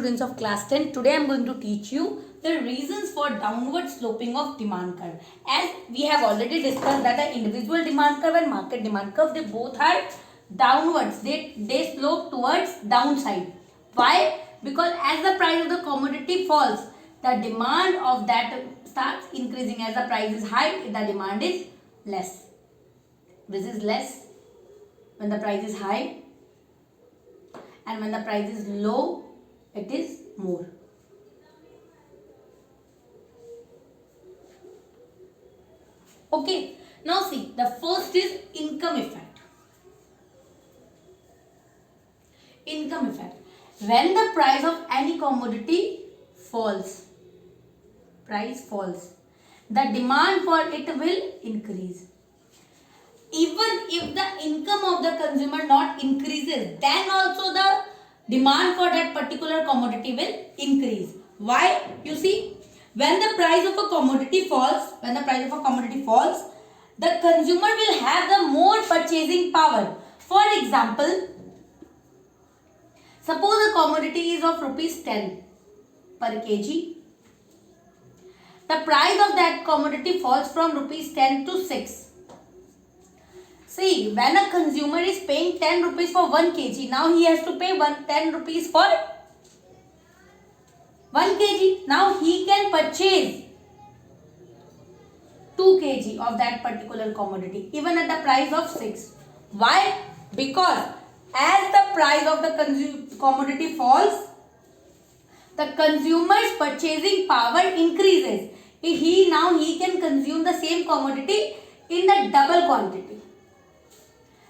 students of class 10. Today I am going to teach you the reasons for downward sloping of demand curve. As we have already discussed that the individual demand curve and market demand curve, they both are downwards. They slope towards downside. Why? Because as the price of the commodity falls, the demand of that starts increasing. As the price is high, the demand is less. This is less when the price is high, and when the price is low, it is more. Okay, now see, the first is income effect. Income effect. When the price of any commodity falls, the demand for it will increase. Even if the income of the consumer not increases, then also the demand for that particular commodity will increase. Why? You see, when the price of a commodity falls, the consumer will have the more purchasing power. For example, suppose a commodity is of rupees 10 per kg. The price of that commodity falls from rupees 10 to 6. See, when a consumer is paying 10 rupees for 1 kg, now he has to pay 10 rupees for 1 kg. Now he can purchase 2 kg of that particular commodity, even at the price of 6. Why? Because as the price of the commodity falls, the consumer's purchasing power increases. He can consume the same commodity in the double quantity.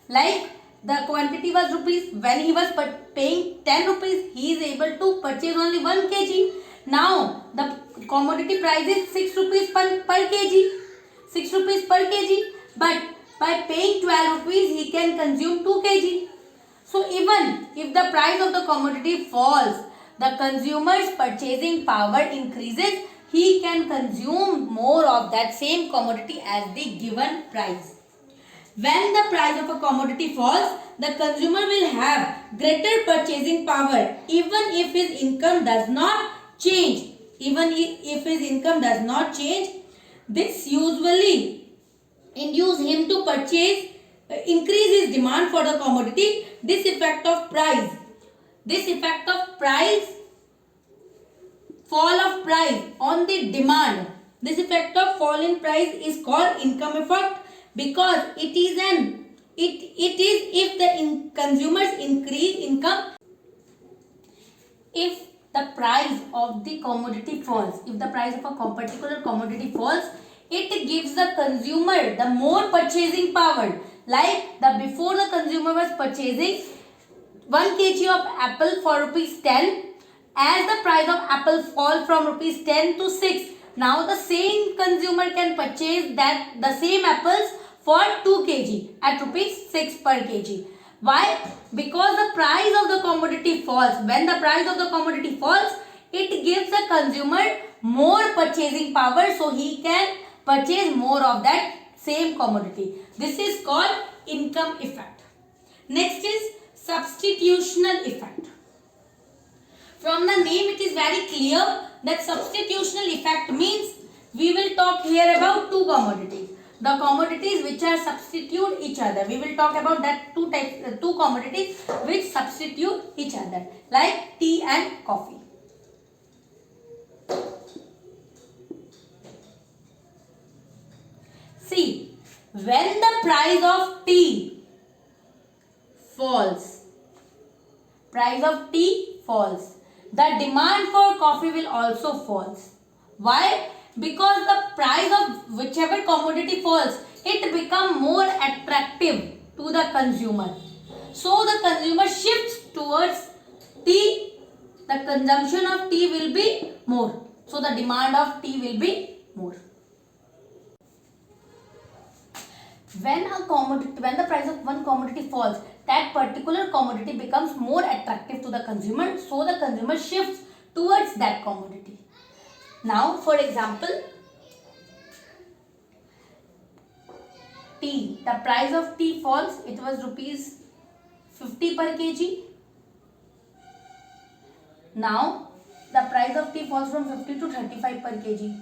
Like the quantity was rupees, when he was paying 10 rupees, he is able to purchase only 1 kg. Now the commodity price is 6 rupees per kg. 6 rupees per kg. But by paying 12 rupees, he can consume 2 kg. So even if the price of the commodity falls, the consumer's purchasing power increases. He can consume more of that same commodity as the given price. When the price of a commodity falls, the consumer will have greater purchasing power even if his income does not change. This usually induces him to increase his demand for the commodity. This effect of fall of price on the demand, this effect of fall in price is called income effect. Because it is if the consumers increase income, if the price of the commodity falls, if the price of a particular commodity falls, it gives the consumer the more purchasing power. Like before the consumer was purchasing 1 kg of apple for rupees 10, as the price of apple fall from rupees 10 to 6, now the same consumer can purchase the same apples for 2 kg at rupees 6 per kg. Why? Because the price of the commodity falls. When the price of the commodity falls, it gives the consumer more purchasing power, so he can purchase more of that same commodity. This is called income effect. Next is substitutional effect. From the name, it is very clear that substitutional effect means we will talk here about two commodities. The commodities which are substitute each other. We will talk about that two commodities which substitute each other, like tea and coffee. See, when the price of tea falls, the demand for coffee will also fall. Why? Because the price of whichever commodity falls, it becomes more attractive to the consumer. So the consumer shifts towards tea. The consumption of tea will be more. So the demand of tea will be more. When the price of one commodity falls, that particular commodity becomes more attractive to the consumer. So the consumer shifts towards that commodity. Now, for example, tea. The price of tea falls. It was rupees 50 per kg. Now the price of tea falls from 50 to 35 per kg.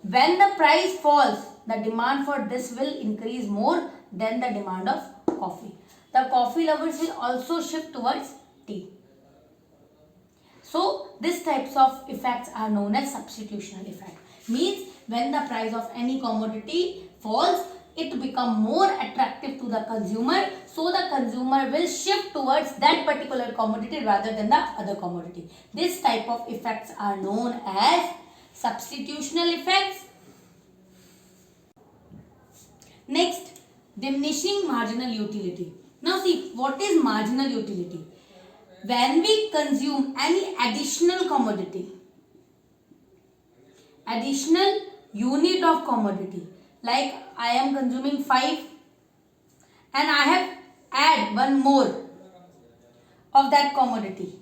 When the price falls, the demand for this will increase more than the demand of coffee. The coffee lovers will also shift towards tea. So these types of effects are known as substitutional effect. Means when the price of any commodity falls, it become more attractive to the consumer, so the consumer will shift towards that particular commodity rather than the other commodity. This type of effects are known as substitutional effects. Next, diminishing marginal utility. Now see, what is marginal utility? When we consume any additional commodity, additional unit of commodity, like I am consuming 5 and I have add one more of that commodity,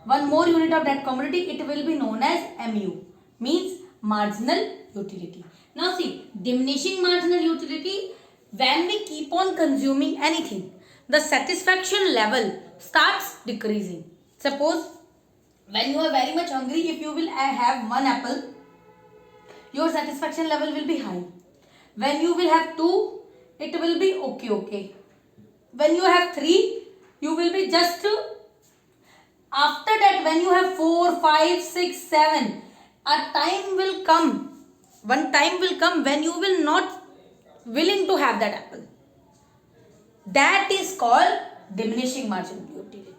one more unit of that commodity, it will be known as MU, means marginal utility. Now see, diminishing marginal utility, when we keep on consuming anything, the satisfaction level starts decreasing. Suppose when you are very much hungry, if you will have one apple, your satisfaction level will be high. When you will have 2, it will be okay. When you have 3, you will be just. After that, when you have 4, 5, 6, 7, a time will come. One time will come when you will not willing to have that apple. That is called diminishing marginal utility.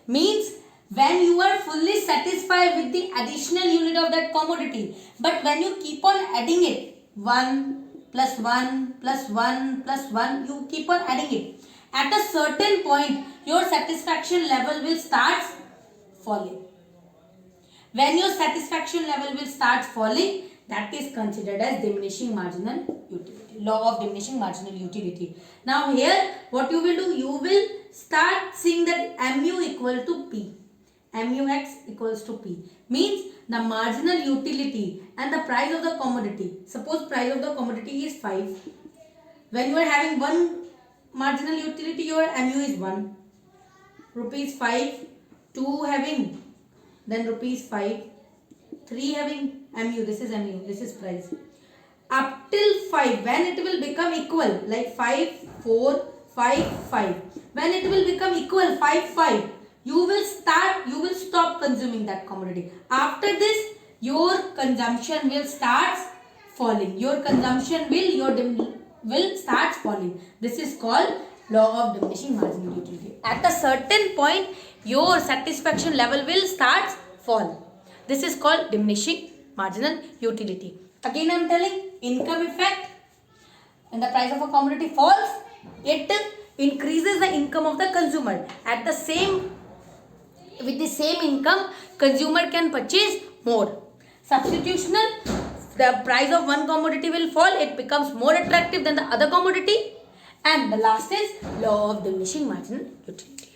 Means when you are fully satisfied with the additional unit of that commodity, but when you keep on adding it, 1 plus 1 plus 1 plus 1, you keep on adding it. At a certain point, your satisfaction level will start falling. When your satisfaction level will start falling, that is considered as diminishing marginal utility. Law of diminishing marginal utility. Now here, what you will do? You will start seeing that mu equal to P. Mux equals to P. Means the marginal utility and the price of the commodity. Suppose price of the commodity is 5. When you are having one marginal utility, your mu is 1. Rupees 5. 2 having, then rupees 5. 3 having mu, this is price. Up till 5, when it will become equal, like 5, 4, 5, 5. When it will become equal, 5, 5, you will stop consuming that commodity. After this, your consumption will start falling. Your consumption will start falling. This is called law of diminishing marginal utility. At a certain point, your satisfaction level will start fall. This is called diminishing marginal utility. Again, I am telling income effect. When the price of a commodity falls, it increases the income of the consumer. With the same income, consumer can purchase more. Substitutional, the price of one commodity will fall, it becomes more attractive than the other commodity. And the last is law of diminishing marginal utility.